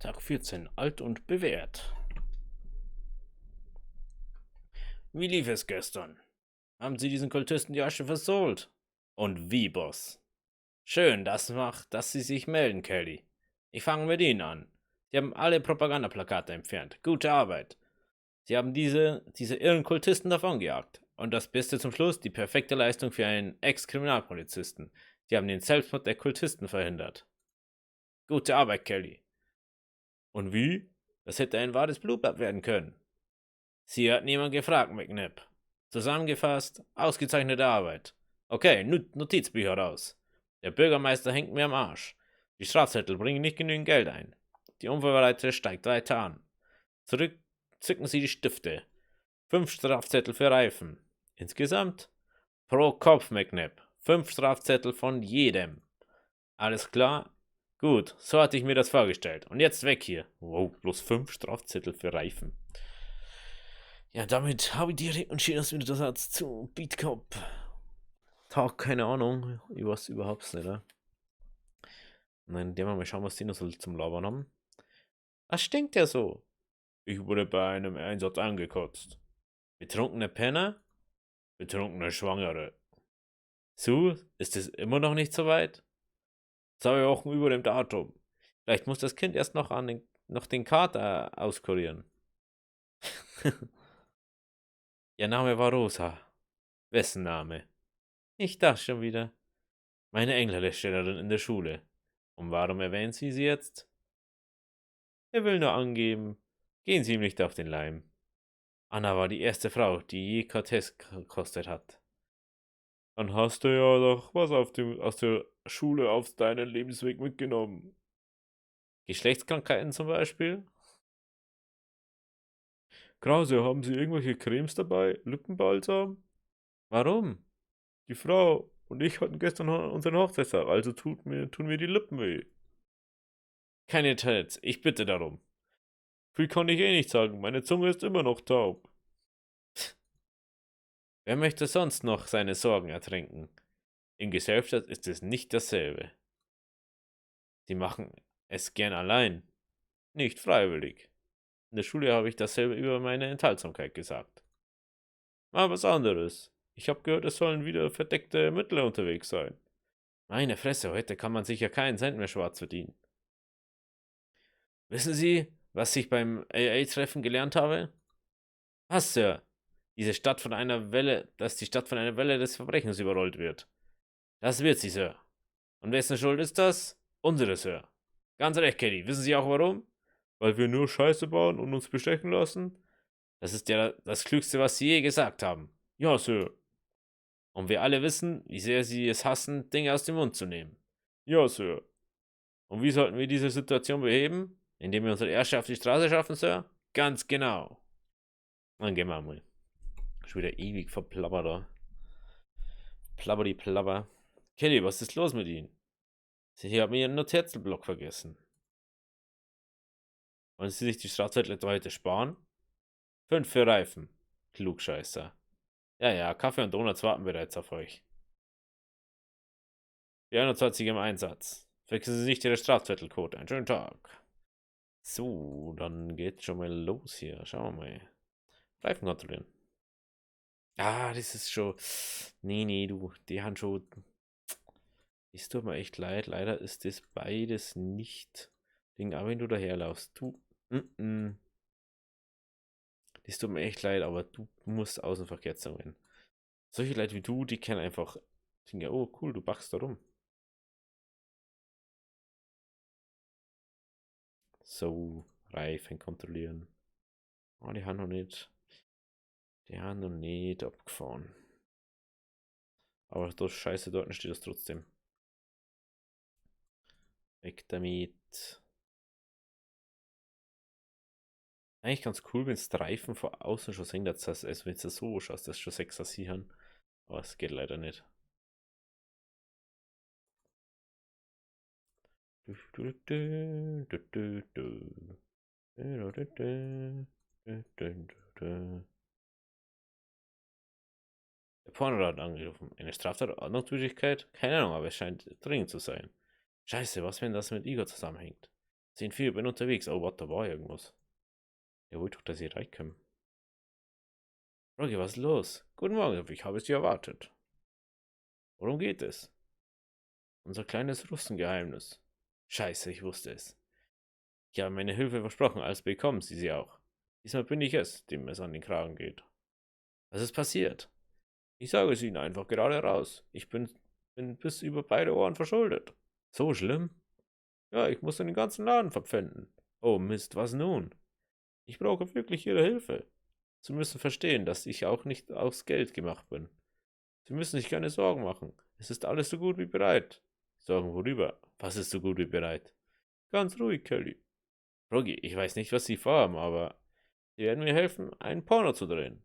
Tag 14, alt und bewährt. Wie lief es gestern? Haben Sie diesen Kultisten die Asche versohlt? Und wie, Boss? Schön, das macht, dass Sie sich melden, Kelly. Ich fange mit Ihnen an. Sie haben alle Propagandaplakate entfernt. Gute Arbeit. Sie haben diese irren Kultisten davongejagt. Und das Beste zum Schluss, die perfekte Leistung für einen Ex-Kriminalpolizisten. Sie haben den Selbstmord der Kultisten verhindert. Gute Arbeit, Kelly. Und wie? Das hätte ein wahres Blutbad werden können. Sie hat niemand gefragt, McNabb. Zusammengefasst, ausgezeichnete Arbeit. Okay, Notizbücher raus. Der Bürgermeister hängt mir am Arsch. Die Strafzettel bringen nicht genügend Geld ein. Die Unvorbereitete steigt weiter an. Zurück zücken Sie die Stifte. 5 Strafzettel für Reifen. Insgesamt pro Kopf, McNabb. 5 Strafzettel von jedem. Alles klar? Gut, so hatte ich mir das vorgestellt. Und jetzt weg hier. Wow, bloß 5 Strafzettel für Reifen. Ja, damit habe ich direkt und schön, dass wir das jetzt zu Beatcop. Tag, keine Ahnung. Ich weiß überhaupt nicht, ne? Nein, der mal schauen, was die noch so zum Labern haben. Was stinkt der so? Ich wurde bei einem Einsatz angekotzt. Betrunkene Penner? Betrunkene Schwangere. So, ist es immer noch nicht so weit? 2 Wochen über dem Datum. Vielleicht muss das Kind erst noch den Kater auskurieren. Ihr Name war Rosa. Wessen Name? Ich das schon wieder. Meine Englischlehrerin in der Schule. Und warum erwähnt sie jetzt? Er will nur angeben. Gehen Sie ihm nicht auf den Leim. Anna war die erste Frau, die je Cortez gekostet hat. Dann hast du ja doch was aus der Schule auf deinen Lebensweg mitgenommen. Geschlechtskrankheiten zum Beispiel? Krause, haben Sie irgendwelche Cremes dabei? Lippenbalsam? Warum? Die Frau und ich hatten gestern unseren Hochzeitstag, also tun mir die Lippen weh. Keine Details, ich bitte darum. Viel kann ich eh nicht sagen, meine Zunge ist immer noch taub. Wer möchte sonst noch seine Sorgen ertränken? In Gesellschaft ist es nicht dasselbe. Sie machen es gern allein, nicht freiwillig. In der Schule habe ich dasselbe über meine Enthaltsamkeit gesagt. Mal was anderes. Ich habe gehört, es sollen wieder verdeckte Ermittler unterwegs sein. Meine Fresse, heute kann man sich ja keinen Cent mehr schwarz verdienen. Wissen Sie, was ich beim AA-Treffen gelernt habe? Was, Sir? Dass die Stadt von einer Welle des Verbrechens überrollt wird. Das wird sie, Sir. Und wessen Schuld ist das? Unsere, Sir. Ganz recht, Kelly. Wissen Sie auch warum? Weil wir nur Scheiße bauen und uns bestechen lassen? Das ist ja das Klügste, was Sie je gesagt haben. Ja, Sir. Und wir alle wissen, wie sehr Sie es hassen, Dinge aus dem Mund zu nehmen. Ja, Sir. Und wie sollten wir diese Situation beheben? Indem wir unsere Ärsche auf die Straße schaffen, Sir? Ganz genau. Dann gehen wir mal. Schon wieder ewig verplappert da. Plapperi plapper. Kelly, was ist los mit Ihnen? Sie haben Ihren Notizblock vergessen. Wollen Sie sich die Strafzettel heute sparen? 5 für Reifen. Klugscheißer. Ja, ja, Kaffee und Donuts warten bereits auf euch. Die 21 im Einsatz. Vergessen Sie nicht Ihre Strafzettelcode. Einen schönen Tag. So, dann geht's schon mal los hier. Schauen wir mal. Reifen kontrollieren. Ah, das ist schon. Nee, nee, du. Die haben schon. Es tut mir echt leid. Leider ist das beides nicht. Ding, aber wenn du daherlaufst. Du. Das tut mir echt leid, aber du musst Außenverkehr werden. Solche Leute wie du, die kennen einfach. Denken, oh cool, du bachst da rum. So, Reifen kontrollieren. Oh, die haben noch nicht. Die haben noch nicht abgefahren. Aber das Scheiße dort steht das trotzdem. Weg damit. Eigentlich ganz cool, wenn es Reifen von außen schon sehen, das heißt, also wenn es so schaust, dass schon 6er sichern. Aber es geht leider nicht. Der Porno hat angerufen. Eine Straftat, Ordnungswidrigkeit? Keine Ahnung, aber es scheint dringend zu sein. Scheiße, was wenn das mit Igor zusammenhängt? Sind viele bin unterwegs. Oh, warte, da war irgendwas. Der wollte doch, dass ihr reinkommt. Rocky, was ist los? Guten Morgen, ich habe Sie erwartet. Worum geht es? Unser kleines Russengeheimnis. Scheiße, ich wusste es. Ich habe meine Hilfe versprochen, also bekommen Sie sie auch. Diesmal bin ich es, dem es an den Kragen geht. Was ist passiert? Ich sage es Ihnen einfach gerade raus. Ich bin bis über beide Ohren verschuldet. So schlimm? Ja, ich muss den ganzen Laden verpfänden. Oh Mist, was nun? Ich brauche wirklich Ihre Hilfe. Sie müssen verstehen, dass ich auch nicht aus Geld gemacht bin. Sie müssen sich keine Sorgen machen. Es ist alles so gut wie bereit. Sorgen worüber? Was ist so gut wie bereit? Ganz ruhig, Kelly. Rogi, ich weiß nicht, was Sie vorhaben, aber Sie werden mir helfen, einen Porno zu drehen.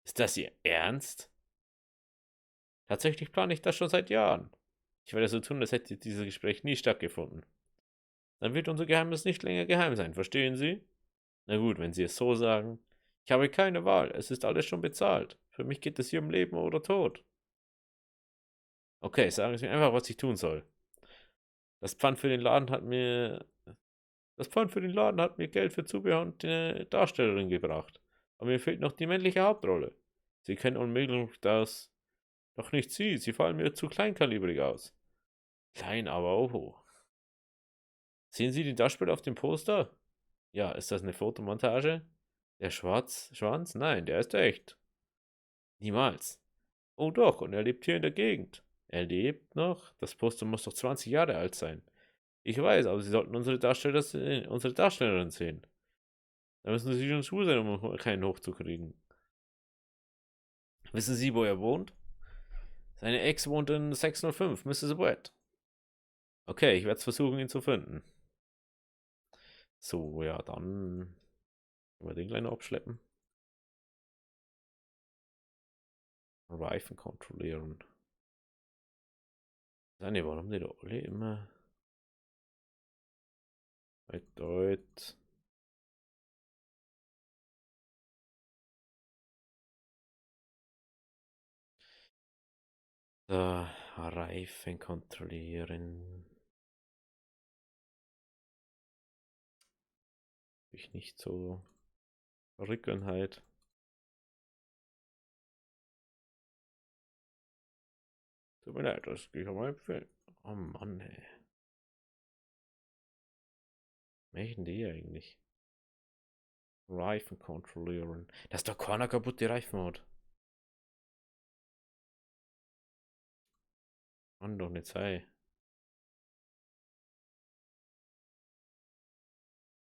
Ist das Ihr Ernst? Tatsächlich plane ich das schon seit Jahren. Ich werde so tun, als hätte dieses Gespräch nie stattgefunden. Dann wird unser Geheimnis nicht länger geheim sein, verstehen Sie? Na gut, wenn Sie es so sagen. Ich habe keine Wahl, es ist alles schon bezahlt. Für mich geht es hier um Leben oder Tod. Okay, sagen Sie mir einfach, was ich tun soll. Das Pfand für den Laden hat mir. Das Pfand für den Laden hat mir Geld für Zubehör und eine Darstellerin gebracht. Aber mir fehlt noch die männliche Hauptrolle. Sie können unmöglich das. Doch nicht Sie, Sie fallen mir zu kleinkalibrig aus. Klein, aber oho. Sehen Sie den Darsteller auf dem Poster? Ja, ist das eine Fotomontage? Der Schwanz? Nein, der ist echt. Niemals. Oh doch, und er lebt hier in der Gegend. Er lebt noch? Das Poster muss doch 20 Jahre alt sein. Ich weiß, aber Sie sollten unsere Darstellerin sehen. Da müssen Sie schon schwul sein, um keinen hochzukriegen. Wissen Sie, wo er wohnt? Seine Ex wohnt in 605, Mrs. Wet. Okay, ich werde es versuchen, ihn zu finden. So, ja, dann können wir den gleich noch abschleppen. Reifen kontrollieren. Ne, warum die da alle immer. Deut. So, Reifen kontrollieren. Ich nicht so. Rückenheit. Tut mir leid, das kann ich mal empfehlen. Oh Mann, ey. Welchen die eigentlich? Reifen kontrollieren. Das ist doch keiner kaputt, die Reifen hat. Kann doch nicht sein.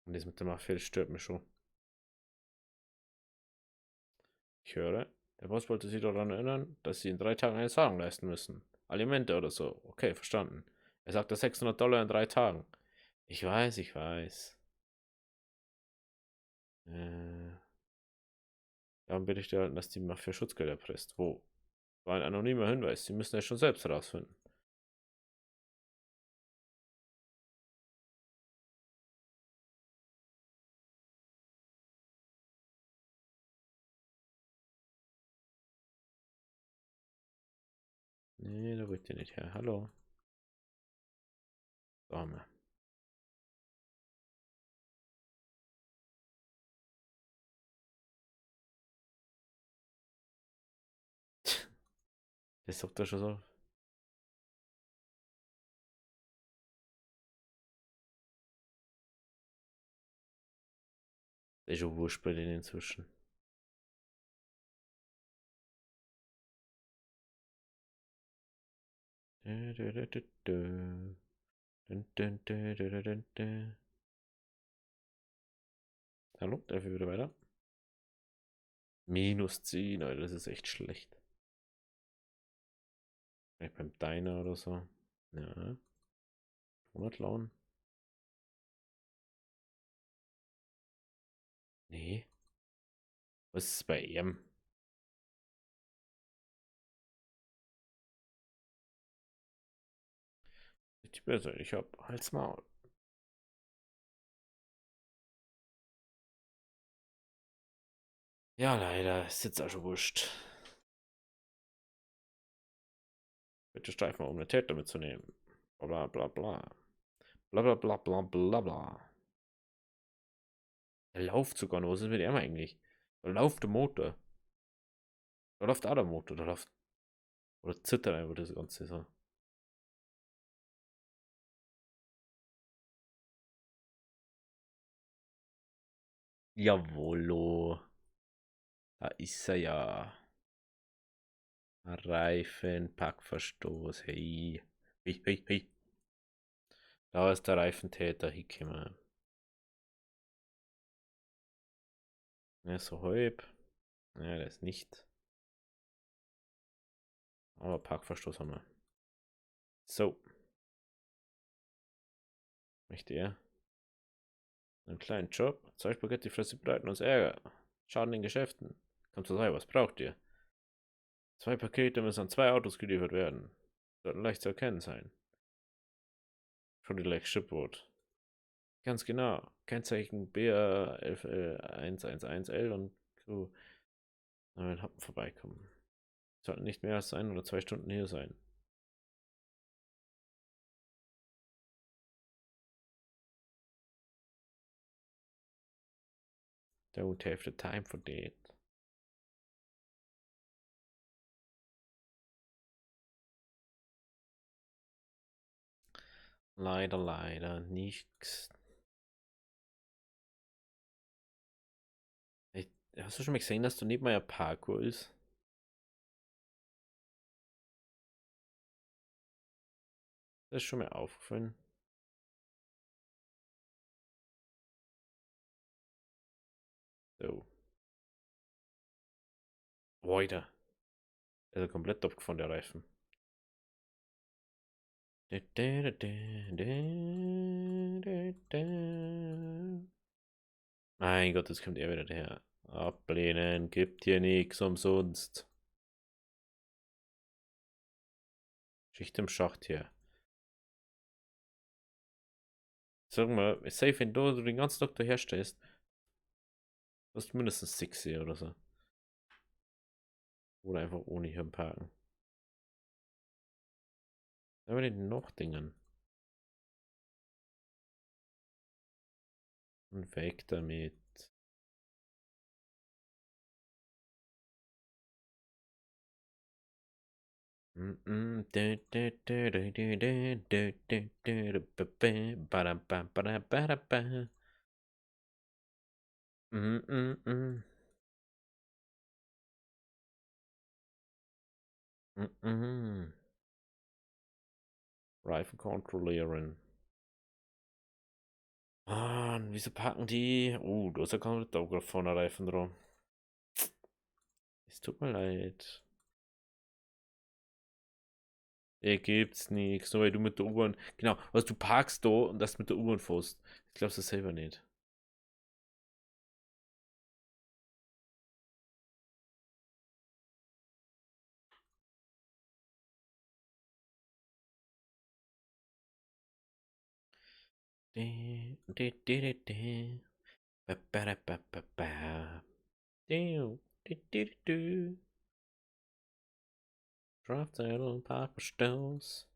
Und das mit dem Affäre stört mich schon. Ich höre, der Boss wollte Sie daran erinnern, dass Sie in 3 Tagen eine Zahlung leisten müssen. Alimente oder so. Okay, verstanden. Er sagte $600 in 3 Tagen. Ich weiß, ich weiß. Darum bitte ich dir halten, dass die Mafia Schutzgeld erpresst. Wo? War ein anonymer Hinweis. Sie müssen es schon selbst herausfinden. Nee, da rückt ihr nicht her. Hallo. Dame. Das ist doch da schon so. Das ist schon wurscht bei denen inzwischen. Hallo, darf ich wieder weiter? -10, Alter, das ist echt schlecht. Vielleicht beim Diner oder so. Ja. 100 Lauen? Nee. Was ist bei ihm? Ich besser, ich hab Halsmaul. Ja, leider, ist jetzt also wurscht. Bitte Streifen, um eine Täter mitzunehmen. Bla bla bla. Bla bla bla bla bla bla. Der läuft sogar noch. Was ist mit ihm eigentlich? Da läuft der Motor. Da läuft auch der Motor. Da läuft. Oder zittert einfach das Ganze so. Jawollo. Da ist er ja. Reifen, Packverstoß. Hey. Hey, hey, hey. Da ist der Reifentäter hingekommen. Ja, so halb. Ja, der ist nicht. Aber Parkverstoß haben wir. So. Möchte er einen kleinen Job? Zwei Spaghetti-Fresse bereiten uns Ärger. Schaden in Geschäften. Kommt zur Sache, was braucht ihr? Zwei Pakete müssen an zwei Autos geliefert werden. Sollten leicht zu erkennen sein. Schon die Lex Shipboard. Ganz genau. Kennzeichen BR111L und Crew. Damit Happen vorbeikommen. Sollten nicht mehr als 1 oder 2 Stunden hier sein. Don't have the time for that. Leider, leider nichts. Hast du schon mal gesehen, dass da neben mir ein Parkour ist? Das ist schon mal aufgefallen. So. Weiter. Also komplett abgefahren, der Reifen. Mein Gott, jetzt kommt er wieder daher. Ablehnen, gibt hier nichts umsonst. Schicht im Schacht hier. Sag mal, safe, wenn du den ganzen Tag daher stehst, hast du mindestens 6 oder so. Oder einfach ohne hier parken. Was haben wir denn noch Dingen? Und weg damit. Reifen kontrollieren. Mann, wieso packen die? Da ist ja komplett auch vorne Reifen dran. Es tut mir leid. Gibt's nichts, nur weil du mit der U-Bahn. Genau, was du parkst da und das mit der U-Bahn fährst. Ich glaub's das selber nicht. Strafzettel, Parkverstoß.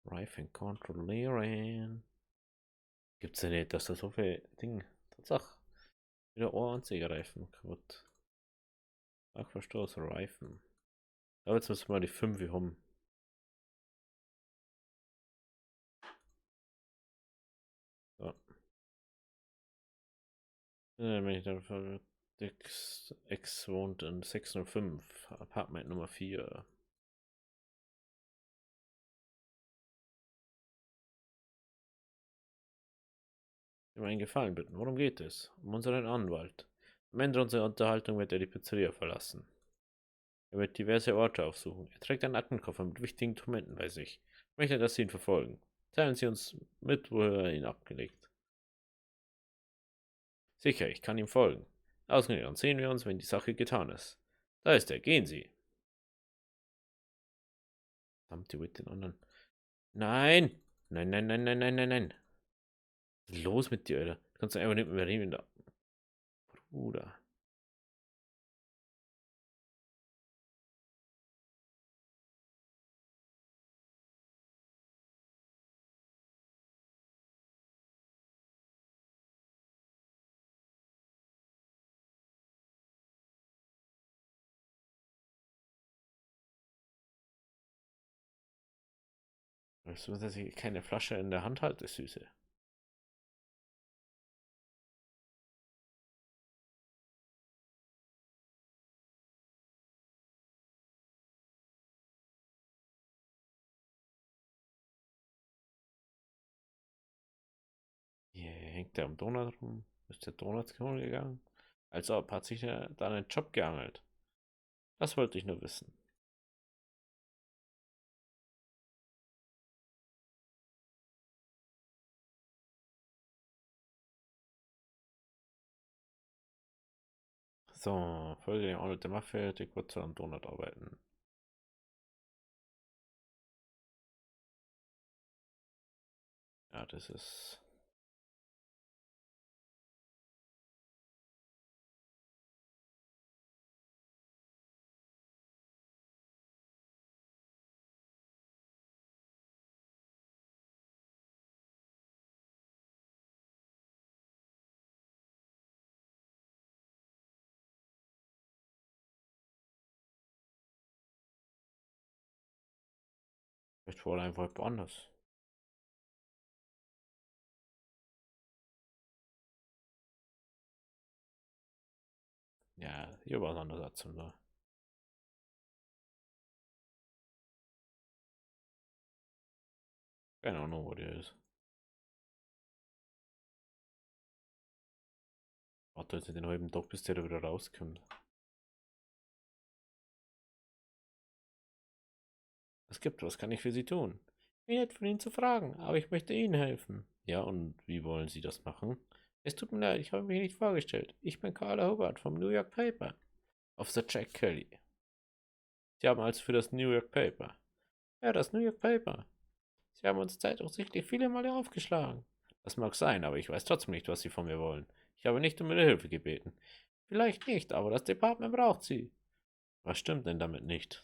Reifen kontrollieren. Gibt's ja nicht, dass da so viel Ding. Tatsache. Wieder Ohranziegerreifen kaputt. Parkverstoß, Reifen. Aber jetzt müssen wir mal die 5 haben. So. Wenn ich dann X wohnt in 605, Apartment Nummer 4. Um einen Gefallen bitten. Worum geht es? Um unseren Anwalt. Am Ende unserer Unterhaltung wird er die Pizzeria verlassen. Er wird diverse Orte aufsuchen. Er trägt einen Aktenkoffer mit wichtigen Dokumenten bei sich. Ich möchte, dass Sie ihn verfolgen. Teilen Sie uns mit, wo er ihn abgelegt. Sicher, ich kann ihm folgen. Ausgehend sehen wir uns, wenn die Sache getan ist. Da ist er, gehen Sie. Verdammte mit den anderen. Nein! Nein, nein, nein, nein, nein, nein, nein. Was ist los mit dir, Alter? Du kannst einfach nicht mehr reden da. Bruder. Weißt du, dass ich keine Flasche in der Hand halte, Süße? Hier hängt der am Donut rum. Ist der Donut gegangen? Als ob, hat sich da einen Job geangelt. Das wollte ich nur wissen. So, folge dem Ort der Mafia, die kurz am Donut arbeiten. Ja, das ist. Vielleicht war er einfach woanders. Ja, hier war es anders als da. Keine Ahnung, wo der ist. Warte jetzt den halben Tag, bis der da wieder rauskommt. Es gibt, was kann ich für Sie tun? Wie nett von Ihnen zu fragen, aber ich möchte Ihnen helfen. Ja, und wie wollen Sie das machen? Es tut mir leid, ich habe mich nicht vorgestellt. Ich bin Carla Hobart vom New York Paper. Officer Jack Kelly. Sie haben also für das New York Paper. Ja, das New York Paper. Sie haben uns zeitsichtlich viele Male aufgeschlagen. Das mag sein, aber ich weiß trotzdem nicht, was Sie von mir wollen. Ich habe nicht um Ihre Hilfe gebeten. Vielleicht nicht, aber das Department braucht Sie. Was stimmt denn damit nicht?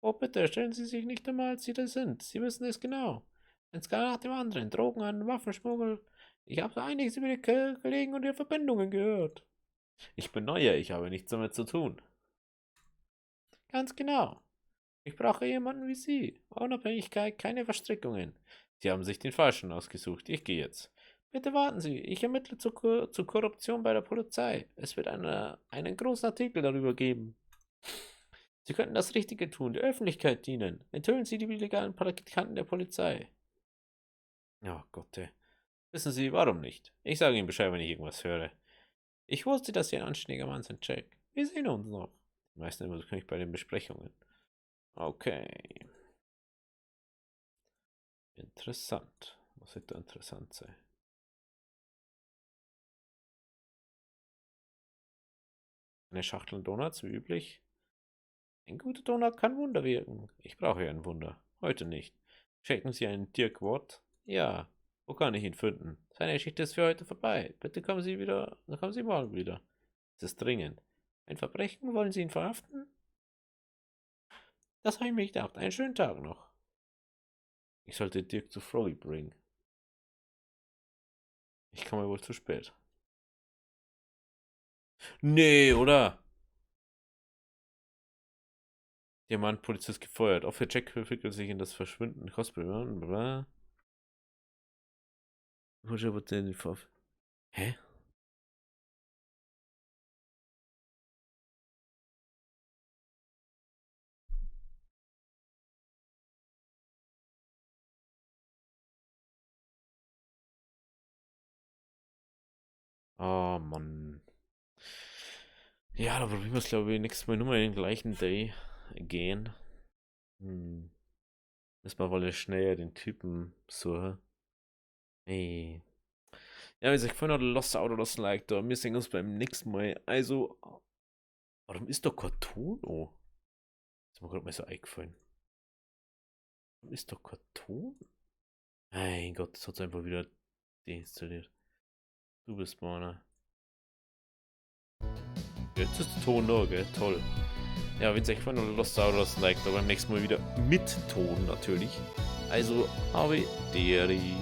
Oh, bitte, stellen Sie sich nicht einmal, als Sie das sind. Sie wissen es genau. Ein Skandal nach dem anderen, Drogen, Waffenschmuggel. Ich habe einiges über die Kollegen und ihre Verbindungen gehört. Ich bin Neuer, ich habe nichts damit zu tun. Ganz genau. Ich brauche jemanden wie Sie. Unabhängigkeit, keine Verstrickungen. Sie haben sich den Falschen ausgesucht. Ich gehe jetzt. Bitte warten Sie. Ich ermittle zu Korruption bei der Polizei. Es wird einen großen Artikel darüber geben. Sie könnten das Richtige tun, der Öffentlichkeit dienen. Enthüllen Sie die illegalen Praktikanten der Polizei. Oh Gott, ey. Wissen Sie, warum nicht? Ich sage Ihnen Bescheid, wenn ich irgendwas höre. Ich wusste, dass Sie ein anständiger Mann sind, Jack. Wir sehen uns noch. Die meisten immer so bei den Besprechungen. Okay. Interessant. Was wird da interessant sein? Eine Schachtel Donuts, wie üblich. Ein guter Donut kann Wunder wirken. Ich brauche ja ein Wunder. Heute nicht. Schenken Sie einen Dirk Watt? Ja. Wo kann ich ihn finden? Seine Geschichte ist für heute vorbei. Bitte kommen Sie morgen wieder. Es ist dringend. Ein Verbrechen? Wollen Sie ihn verhaften? Das habe ich mir gedacht. Einen schönen Tag noch. Ich sollte Dirk zu Froggy bringen. Ich komme wohl zu spät. Nee, oder? Diamantpolizist gefeuert. Auch für Jack verwickelt sich in das Verschwinden Cosplay. Hä? Oh Mann. Ja, da probieren wir es, glaube ich, nächstes Mal nur mal in den gleichen Day gehen. Hm. Erstmal wollte ich schnell den Typen suchen. Ey. Ja, wie gesagt, vorhin hat Lost Auto, Lost Like da. Wir sehen uns beim nächsten Mal. Also, warum ist da kein Ton? Oh, ist mir gerade mal so eingefallen. Warum ist da kein Ton? Mein Gott, das hat es einfach wieder deinstalliert. Du bist meiner. Jetzt ist der Ton da, gell? Toll. Ja, wenn es euch gefallen hat, lasst ein Like, da beim nächsten Mal wieder mit Ton natürlich. Also, habe Deri.